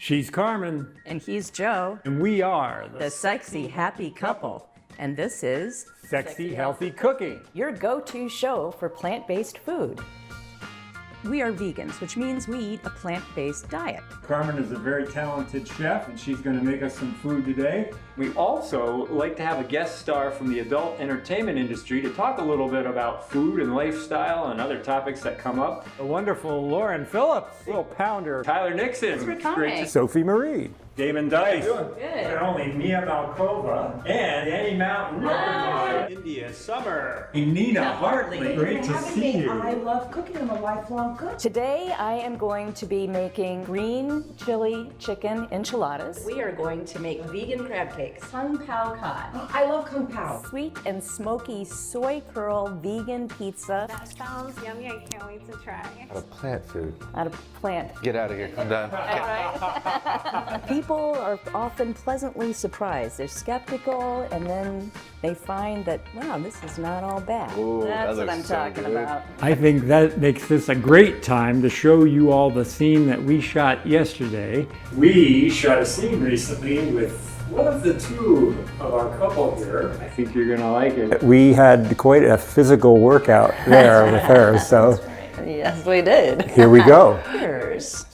She's Carmen, And he's Joe, and we are the sexy, happy couple. And this is Sexy Healthy Cooking. your go-to show for plant-based food. We are vegans, which means we eat a plant-based diet. Carmen is a very talented chef, and she's going to make us some food today. We also like to have a guest star from the adult entertainment industry to talk a little bit about food and lifestyle and other topics that come up. The wonderful Lauren Phillips, Will Pounder, Tyler Nixon, Thanks for coming. Sophie Marie, Damon Dice, Good. and only Mia Malkova, and Annie Mountain, India Summer, Nina Hartley. Great to see you. I love cooking. I'm a lifelong cook. Today I am going to be making green chili chicken enchiladas. We are going to make vegan crab cakes. Kung Pao Cod. I love Kung Pao. Sweet and smoky soy curl vegan pizza That sounds yummy. I can't wait to try. Out of plant food. out of plant. Get out of here. I'm done. People are often pleasantly surprised. They're skeptical and then they find that, wow, this is not all bad. Ooh, That's that what I'm looks so talking good. about. I think that makes this a great time to show you all the scene that we shot yesterday. We shot a scene recently with one of the two of our couple here. I think you're gonna like it. We had quite a physical workout there with her, so Yes, we did. here we go. Cheers.